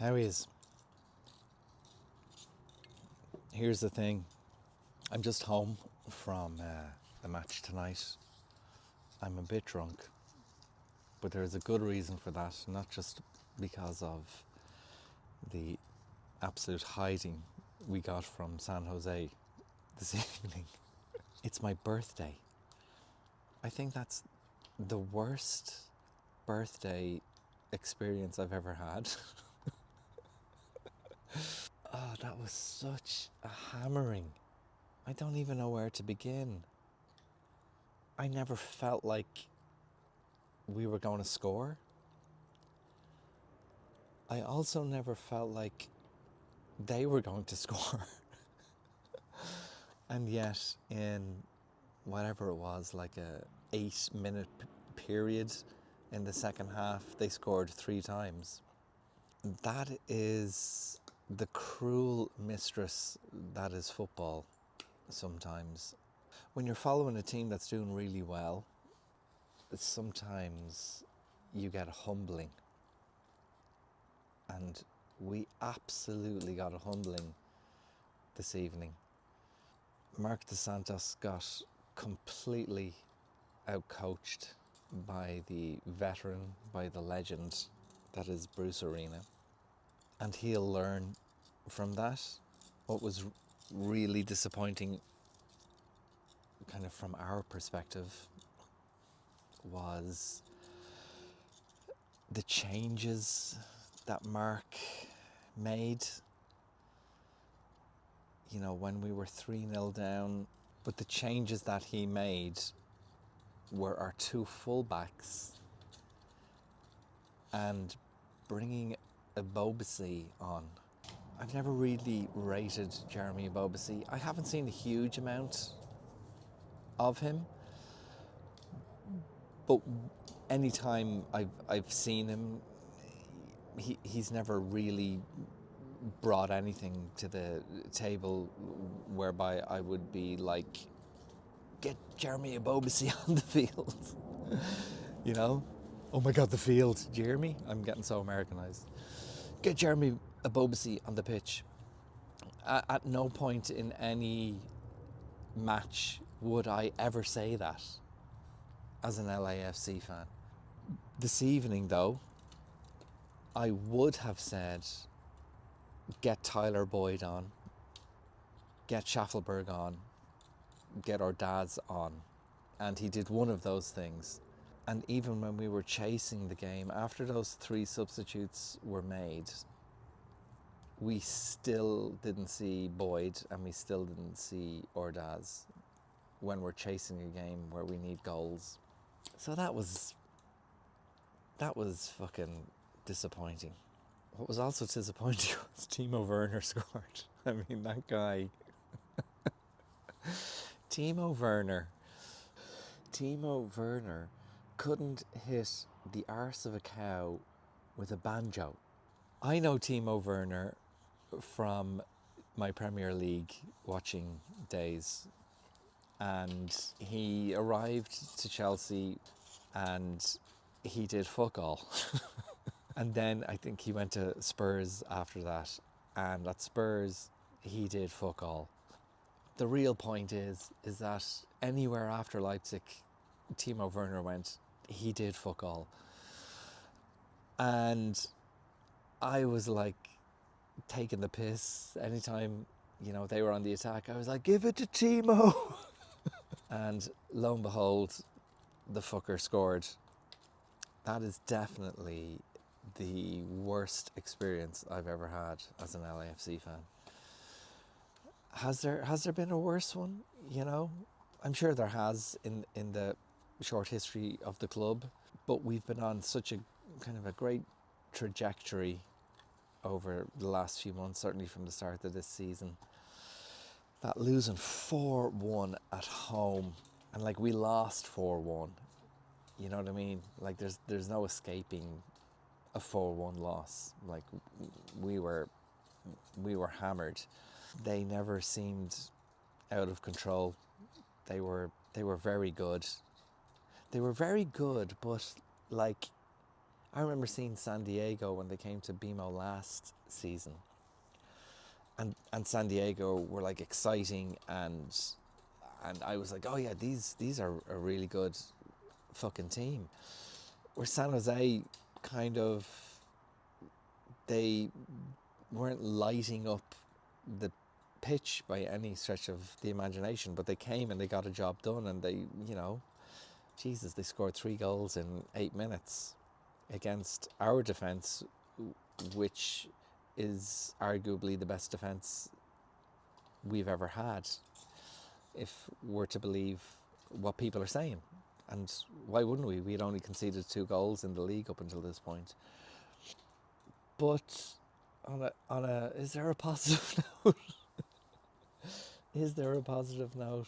How is? Here's the thing. I'm just home from the match tonight. I'm a bit drunk, but there's a good reason for that, not just because of the absolute hiding we got from San Jose this evening. It's my birthday. I think that's the worst birthday experience I've ever had. Oh, that was such a hammering. I don't even know where to begin. I never felt like we were going to score. I also never felt like they were going to score. And yet, in whatever it was, like a 8-minute period in the second half, they scored 3 times. That is the cruel mistress that is football sometimes. When you're following a team that's doing really well, sometimes you get humbling. And we absolutely got a humbling this evening. Mark Dos Santos got completely outcoached by the veteran, by the legend that is Bruce Arena. And he'll learn from that. What was really disappointing, kind of from our perspective, was the changes that Mark made. You know, when we were 3-0 down, but the changes that he made were our 2 fullbacks and bringing Ebobisse on. I've never really rated Jeremy Ebobisse. I haven't seen a huge amount of him, but anytime I've seen him, he's never really brought anything to the table whereby I would be like, get Jeremy Ebobisse on the field. You know? Oh my God, the field. Jeremy? I'm getting so Americanized. Get Jeremy Ebobisse on the pitch. At no point in any match would I ever say that as an LAFC fan. This evening, though, I would have said, get Tyler Boyd on, get Schaffelberg on, get our dads on. And he did one of those things. And even when we were chasing the game, after those 3 substitutes were made, we still didn't see Boyd and we still didn't see Ordaz when we're chasing a game where we need goals. So that was fucking disappointing. What was also disappointing was Timo Werner scored. I mean, that guy. Timo Werner couldn't hit the arse of a cow with a banjo. I know Timo Werner from my Premier League watching days, and he arrived to Chelsea and he did fuck all. And then I think he went to Spurs after that, and at Spurs he did fuck all. The real point is that anywhere after Leipzig Timo Werner went, he did fuck all. And I was like taking the piss anytime, you know, they were on the attack. I was like, give it to Timo. And lo and behold, the fucker scored. That is definitely the worst experience I've ever had as an LAFC fan. Has there been a worse one? You know, I'm sure there has in the short history of the club, but we've been on such a kind of a great trajectory over the last few months, certainly from the start of this season, that losing 4-1 at home, and like we lost 4-1, you know what I mean? Like there's no escaping a 4-1 loss. Like we were hammered. They never seemed out of control. They were very good. They were very good, but like I remember seeing San Diego when they came to BMO last season, and San Diego were like exciting, and I was like, oh yeah, these are a really good fucking team. Where San Jose kind of, they weren't lighting up the pitch by any stretch of the imagination, but they came and they got a job done, and they, you know, Jesus, they scored 3 goals in 8 minutes against our defence, which is arguably the best defence we've ever had, if we're to believe what people are saying. And why wouldn't we? We'd only conceded 2 goals in the league up until this point. But on a is there a positive note? Is there a positive note?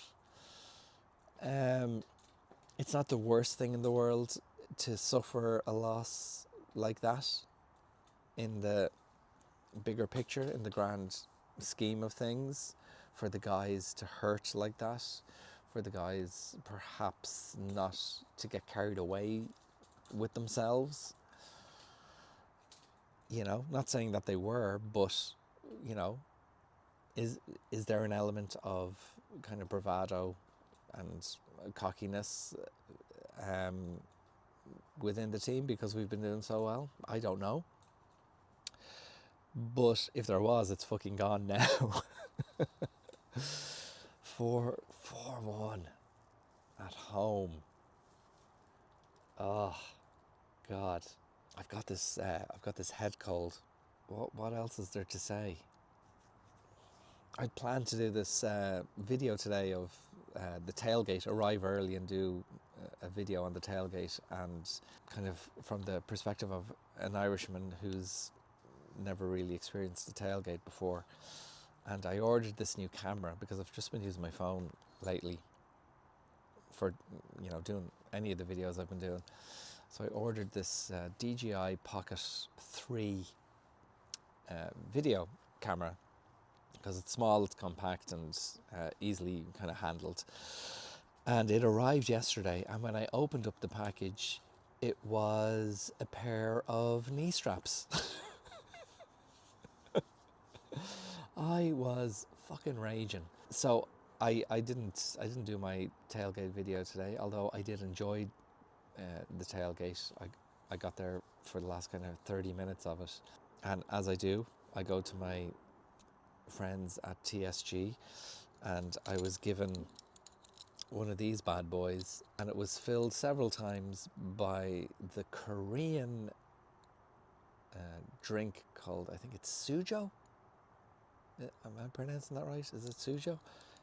It's not the worst thing in the world to suffer a loss like that in the bigger picture, in the grand scheme of things, for the guys to hurt like that, for the guys perhaps not to get carried away with themselves. You know, not saying that they were, but, you know, is there an element of kind of bravado and cockiness within the team because we've been doing so well? I don't know. But if there was, it's fucking gone now. 4-1 at home. Oh God, I've got this head cold. What else is there to say? I'd planned to do this video today of the tailgate, arrive early and do a video on the tailgate, and kind of from the perspective of an Irishman who's never really experienced the tailgate before. And I ordered this new camera because I've just been using my phone lately for, you know, doing any of the videos I've been doing. So I ordered this DJI Pocket 3 video camera because it's small, it's compact, and easily kind of handled. And it arrived yesterday, and when I opened up the package, it was a pair of knee straps. I was fucking raging. So I didn't do my tailgate video today, although I did enjoy the tailgate. I got there for the last kind of 30 minutes of it, and as I do, I go to my friends at TSG, and I was given one of these bad boys, and it was filled several times by the Korean drink called, I think it's Soju. Am I pronouncing that right? Is it Soju?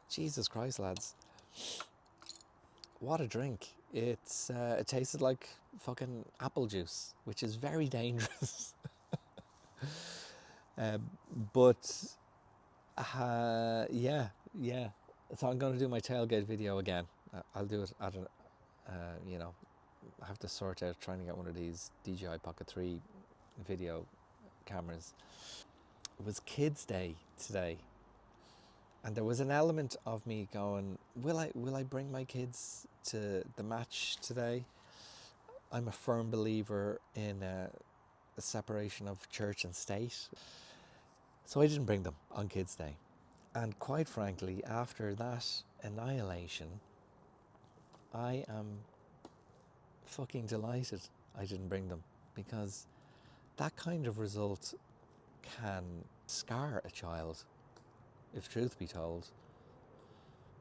Jesus Christ, lads. What a drink. It tasted like fucking apple juice, which is very dangerous. But yeah. So I'm going to do my tailgate video again. I'll do it at you know, I have to sort out trying to get one of these DJI Pocket 3 video cameras. It was Kids Day today, and there was an element of me going, will I bring my kids to the match today? I'm a firm believer in a separation of church and state, so I didn't bring them on Kids Day. And quite frankly, after that annihilation, I am fucking delighted I didn't bring them, because that kind of result can scar a child, if truth be told.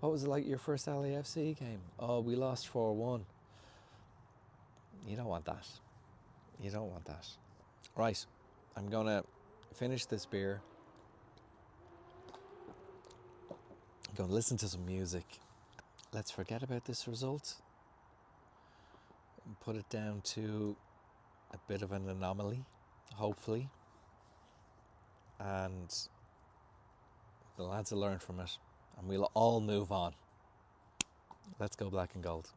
What was it like your first LAFC game? Oh, we lost 4-1. You don't want that. You don't want that. Right, I'm gonna finish this beer. I'm gonna listen to some music. Let's forget about this result and put it down to a bit of an anomaly, hopefully. And the lads will learn from it, and we'll all move on. Let's go black and gold.